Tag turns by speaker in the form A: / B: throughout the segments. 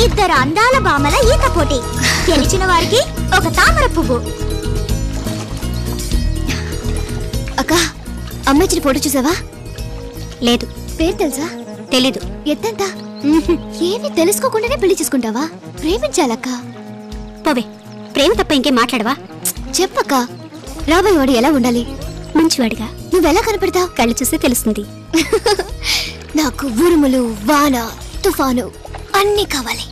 A: ఇద్దరు అందాల బామల ఈత పోటీ. గెలిచిన వారికి ఒక తామర పువ్వు.
B: అక్క, అమ్మాయిచిన ఫోటో చూసావా?
A: లేదు.
B: పేరు తెలుసా?
A: తెలీదు.
B: ఎత్తంత? ఏమి తెలుసుకోకుండానే పెళ్లి చేసుకుంటావా? ప్రేమించాలక్క.
A: పోవే, ప్రేమ తప్ప ఇంకేం మాట్లాడవా?
B: చెప్పక్క, రాబోయే వాడు ఎలా ఉండాలి?
A: మంచివాడిగా.
B: నువ్వెలా కనపడతావు?
A: కళ్ళు చూస్తే తెలుస్తుంది.
B: నాకు ఉరుములు, వాన, తుఫాను అన్నీ కావాలి.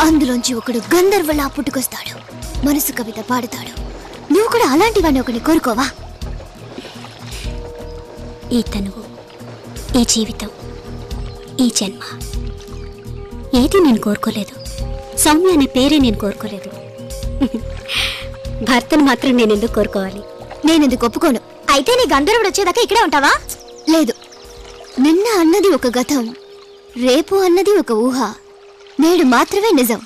B: అందులోంచి ఒకడు గంధర్వలా పుట్టుకొస్తాడు, మనసు కవిత పాడుతాడు. నువ్వు కూడా అలాంటి వాడిని ఒకటి కోరుకోవా?
A: ఈ తనువు, ఈ జీవితం, ఈ జన్మ ఏది నేను కోరుకోలేదు. సౌమ్య అనే పేరే నేను కోరుకోలేదు. భర్తను మాత్రం నేను ఎందుకు కోరుకోవాలి?
B: నేనెందుకు ఒప్పుకోను.
A: అయితే నీ గంధర్వుడు వచ్చేదాకా ఇక్కడే ఉంటావా?
B: లేదు. నిన్న అన్నది ఒక గతం, రేపు అన్నది ఒక ఊహ, నేడు మాత్రమే నిజం.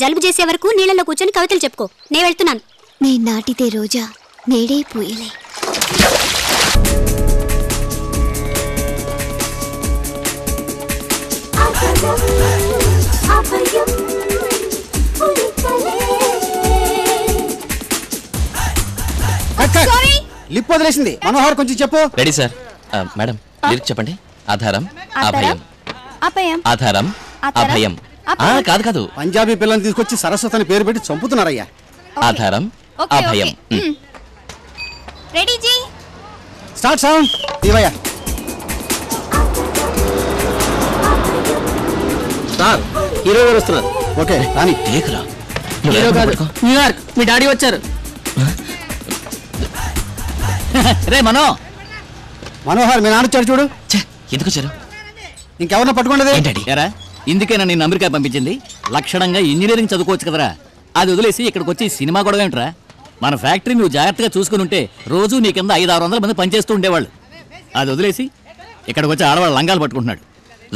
A: జలుబు చేసే వరకు నీళ్ళలో కూర్చొని కవితలు చెప్పుకో. నేను వెళ్తున్నాను.
B: నే నాటితే రోజా నేడే పూయలే.
C: లిప్ వదిలేసింది. మనోహర్ కొంచెం చెప్పు.
D: Ready sir. మేడం లిరిక్ చెప్పండి. ఆధారం అభయం. ఆధారం అభయం. కాదు కాదు,
C: పంజాబీ పిల్లల్ని తీసుకొచ్చి సరస్వతి అని పేరు పెట్టి చంపుతున్నారయ్యా.
D: ఆధారం అభయం.
A: రెడీ జీ.
C: Start sound. ఇవయ్యా
E: సార్, హీరో గారు వస్తున్నారు.
C: ఓకే రాని.
D: టేకురా.
E: హీరో కాదు, న్యూయార్క్. మీ డాడీ వచ్చారు. రే మనోహర్, మీ నాన్న వచ్చాడు చూడు.
D: ఎందుకు వచ్చారు?
C: ఇంకెవరన్నా పట్టుకోండి.
E: ఎరా, ఇందుకేనా నేను అమెరికా పంపించింది? లక్షణంగా ఇంజనీరింగ్ చదువుకోవచ్చు కదరా. అది వదిలేసి ఇక్కడికి వచ్చి సినిమా గొడవ ఏంట్రా? మన ఫ్యాక్టరీ నువ్వు జాగ్రత్తగా చూసుకుని ఉంటే రోజు నీ కింద 500-600 మంది పనిచేస్తూ ఉండేవాళ్ళు. అది వదిలేసి ఇక్కడికి వచ్చి ఆడవాళ్ళు లంగాలు పట్టుకుంటున్నాడు.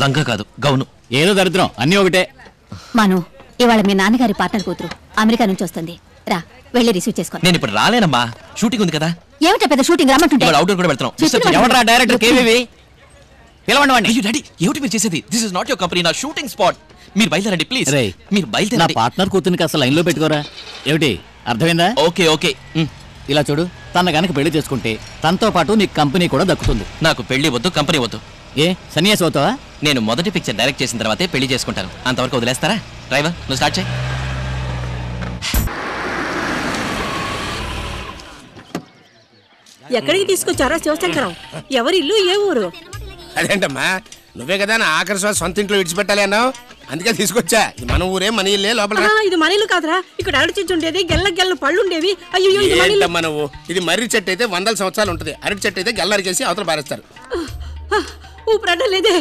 D: లంగా కాదు, గౌను.
E: ఏదో దరిద్రం, అన్నీ ఒకటే.
F: మను, ఇవాళ మీ నాన్నగారి పార్ట్నర్ కూతురు అమెరికా నుంచి వస్తుంది. రా, వెళ్ళి రిసీవ్ చేసుకో.
D: నేను ఇప్పుడు రాలేనమ్మా, షూటింగ్ ఉంది కదా.
F: ఏమిటో పెద్ద షూటింగ్ రమ్మంటుంటే
D: అవుట్డోర్ కూడా వెళ్తున్నాం.
E: ఎవడరా డైరెక్టర్? కేవీవి పిలవండి వాడిని.
D: అయ్యో డాడీ, ఏమిటి మీరు చేసేది? This is not your company, నా షూటింగ్ స్పాట్. మీరు బయలుదేరండి ప్లీజ్. మీరు
E: నా
D: బయలుదేరండి.
E: పార్ట్నర్ కూతురికి అసలు లైన్లో పెట్టుకోరా. ఏమిటి అర్థమైందా?
D: Okay okay.
E: ఇలా చూడు, తన గనక పెళ్లి చేసుకుంటే తనతో పాటు నీకు కంపెనీ కూడా దక్కుతుంది.
D: నాకు పెళ్లి వద్దు, కంపెనీ వద్దు.
E: ఏ సన్యాసి అవుతావా?
D: నేను మొదటి పిక్చర్ డైరెక్ట్ చేసిన తర్వాతే పెళ్లి చేసుకుంటాను. అంతవరకు వదిలేస్తారా? డ్రైవర్, నువ్వు స్టార్ట్ చేయి.
G: ఎక్కడికి తీసుకొచ్చారా శివశంకరం? ఎవరి ఇల్లు, ఏ ఊరు?
H: అదేంటమ్మా, నువ్వే కదా నా ఆఖరి శ్వాస సొంత ఇంట్లో విడిచిపెట్టాలి అన్నావు, అందుకే తీసుకొచ్చా. ఇది మన ఊరే, మన ఇల్లే. లోపల
G: ఇది మన ఇల్లు కాదురా. ఇక్కడ అరటి చెట్టు ఉండేది, గెల్ల పళ్ళు ఉండేవి. అయ్యో,
H: ఏంటమ్మా నువ్వు? ఇది మర్రి చెట్టు అయితే 100 సంవత్సరాలు ఉంటుంది, అరటి చెట్టు అయితే గెల్లరికేసి అవతల పారేస్తారు.
G: ఊపిరాటం లేదే.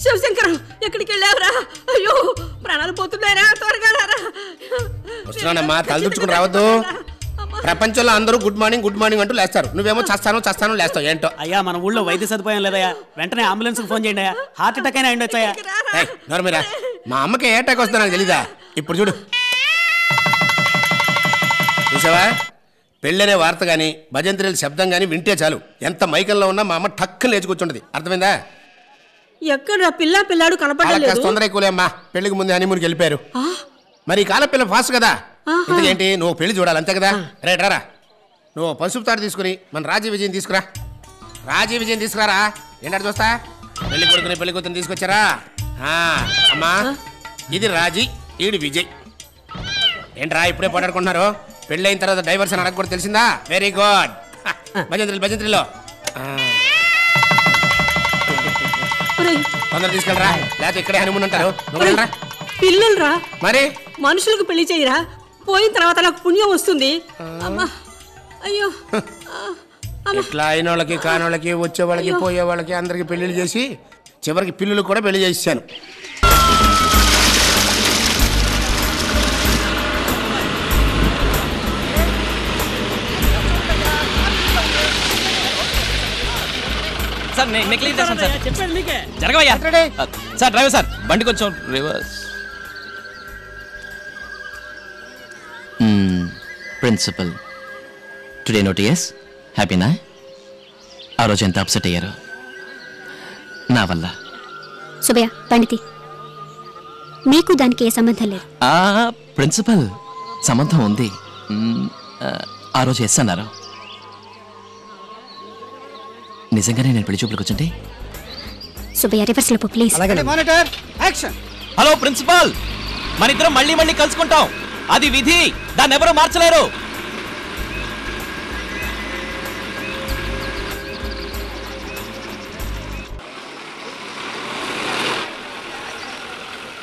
G: శివశంకరం, ఎక్కడికి వెళ్ళావురా? అయ్యో, ప్రాణాలు పోతున్నారా? త్వరగా రారా.
H: వస్తున్నానమ్మా, తలదుచ్చుకుని రావద్దు. ప్రపంచంలో అందరూ గుడ్ మార్నింగ్ గుడ్ మార్నింగ్ అంటూ లేస్తారు, నువ్వేమో చస్తాను లేస్తావు. ఏంటో
I: అయ్యా, మన ఊళ్ళో వైద్య సదుపాయం లేదయ్యా. వెంటనే అంబులెన్స్ ఫోన్ చేయండి అయ్యా. హార్ట్ అటాక్ అయినా ఉండొచ్చయ్యా.
H: నోర్మీరా, మా అమ్మకి ఏ అటాక్ వస్తుందో నాకు తెలీదా? ఇప్పుడు చూడు, చూసావా? పెళ్ళనే వార్త కానీ భజంత్రీల శబ్దం కానీ వింటే చాలు, ఎంత మైకంలో ఉన్నా మా అమ్మ టక్కున లేచి కూర్చుంటది. అర్థమైందా?
G: ఎక్కడ పిల్లాడు కనపడలేదు.
H: తొందర ఎక్కువలే అమ్మా, పెళ్లికి ముందు హనీమూన్కి వెళ్ళిపోయారు. మరి కాల పిల్ల ఫాస్ట్ కదా. ఎందుకేంటి, నువ్వు పెళ్లి చూడాలి అంతే కదా. రైట్ రారా, నువ్వు పసుపు తాడు తీసుకుని మన రాజీ విజయం తీసుకురా. రాజీ విజయం తీసుకురారా. ఏంటంటే చూస్తా, పెళ్లి కొడుకుని పెళ్లి కూతురు తీసుకొచ్చారా? అమ్మా, ఇది రాజీ, ఈడు విజయ్. ఏంట్రా ఇప్పుడే పోటాడుకుంటున్నారు? పెళ్ళి అయిన తర్వాత డైవర్స్ అని అడగకూడదు, తెలిసిందా? Very good. భజంత్రిలో తొందర తీసుకెళ్ళరా, లేకపోతే ఇక్కడే హనుమూన్ ఉంటారు.
G: పిల్లలురా,
H: మరి
G: మనుషులకు పెళ్లి చేయరా. పోయిన తర్వాత నాకు పుణ్యం వస్తుంది. అమ్మా, అయ్యో.
H: ఇట్లా అయిన వాళ్ళకి కానోళ్ళకి వచ్చే వాళ్ళకి పోయే వాళ్ళకి అందరికి పెళ్లిళ్ళు చేసి చివరికి పిల్లలు కూడా పెళ్లి చేసాను.
D: సార్ నేను క్లీన్ చేస్తాను సార్. చెప్పండి మీకే. జరగవయ్యా. సార్ డ్రైవర్ సార్, బండి కొంచెం రివర్స్. Principal today notice. హ్యాపీనా? ఆ రోజు ఎంత అప్సెట్ అయ్యారు నా వల్ల.
A: సుబయ్య, బండితి. మీకు దానికి ఏ సంబంధం లేదు.
D: ప్రిన్సిపల్ సంబంధం ఉంది. ఆ రోజు ఎస్ అన్నారు. నిజంగానే నేను పెళ్లి చూపులకు వచ్చండి.
A: సుబ్బయ్య రివర్స్ లో please.
C: Monitor action.
D: Hello principal, మన ఇద్దరం మళ్ళీ మళ్ళీ కలుసుకుంటాం. అది విధి, దాన్ని ఎవరూ మార్చలేరు.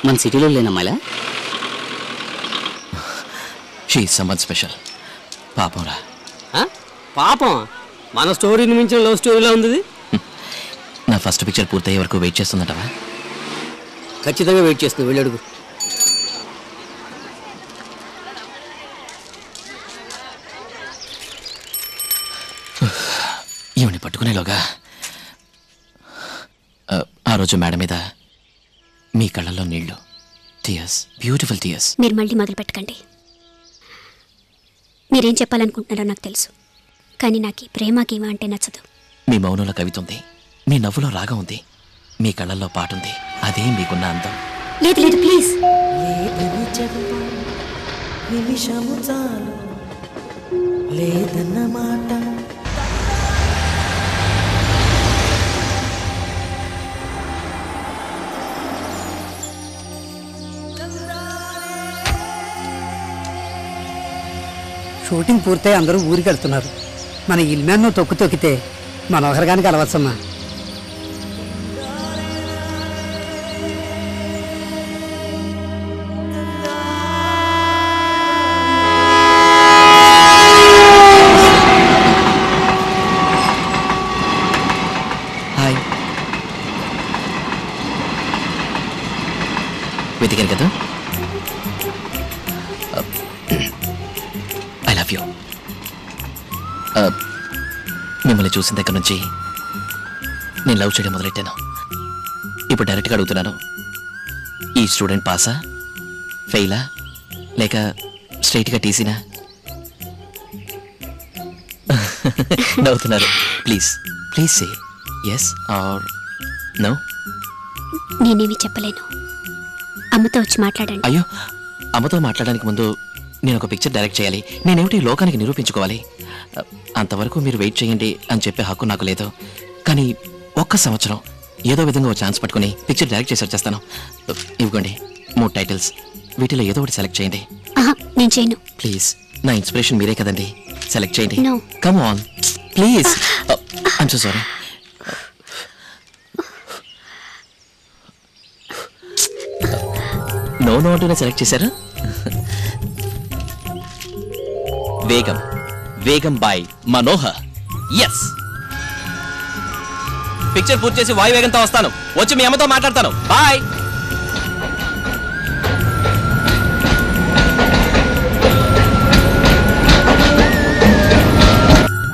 I: మన సిటీలో లేనమ్మాయిలా?
D: She someone special. పాపం రా.
I: పాపం, మన స్టోరీని మించిన లవ్ స్టోరీలా ఉంది.
D: నా ఫస్ట్ పిక్చర్ పూర్తయ్యే వరకు వెయిట్ చేస్తుందటవా?
I: ఖచ్చితంగా వెయిట్ చేస్తుంది, వెళ్ళి అడుగు.
D: ఈవిని పట్టుకునేలోగా ఆ రోజు మేడ మీద మీ కళ్ళల్లో నీళ్లు, టీయర్స్, బ్యూటిఫుల్ టీయర్స్.
A: మీరు మళ్ళీ మొదలు పెట్టకండి. మీరేం చెప్పాలనుకుంటున్నారో నాకు తెలుసు, కానీ నాకు ఈ ప్రేమ గీమ అంటే నచ్చదు.
D: మీ మౌనంలో కవిత ఉంది, మీ నవ్వులో రాగం ఉంది, మీ కళ్ళల్లో పాటుంది. అదే మీకున్న అందం.
A: లేదు లేదు ప్లీజ్.
J: షూటింగ్ పూర్తయి అందరూ ఊరికి వెళ్తున్నారు. మన ఇల్మాన్ను తొక్కితే మనోహర్ గానికి అలవచ్చమ్మా.
D: హాయ్, వెతికారు కదా? I love you. మిమ్మల్ని చూసిన దగ్గర నుంచి నేను లవ్ చేయడం మొదలెట్టాను. ఇప్పుడు డైరెక్ట్గా అడుగుతున్నాను, ఈ స్టూడెంట్ పాసా, ఫెయిలా, లేక స్ట్రైట్గా టీసీనా? నవ్వుతున్నారు. Please please say yes or no.
A: నేనేమి చెప్పలేను. అమ్మతో వచ్చి మాట్లాడండి.
D: అయ్యో, అమ్మతో మాట్లాడడానికి ముందు నేను ఒక పిక్చర్ డైరెక్ట్ చేయాలి. నేనేమిటి లోకానికి నిరూపించుకోవాలి. అంతవరకు మీరు వెయిట్ చేయండి అని చెప్పే హక్కు నాకు లేదు. కానీ ఒక్క సంవత్సరం ఏదో విధంగా ఒక ఛాన్స్ పట్టుకుని పిక్చర్ డైరెక్ట్ చేసి వచ్చేస్తాను. ఇవ్వండి 3 టైటిల్స్, వీటిలో ఏదో ఒకటి సెలెక్ట్ చేయండి.
A: నేను చేయను.
D: ప్లీజ్, నా ఇన్స్పిరేషన్ మీరే కదండి, సెలెక్ట్ చేయండి.
A: No.
D: Come on please. I'm so sorry. No no అంటూనే సెలెక్ట్ చేశారు. వేగం, వేగం బై మనోహర్. ఎస్, పిక్చర్ పూర్తి చేసి వాయువేగంతో వస్తాను. వచ్చి మీ అమ్మతో మాట్లాడతాను. బాయ్.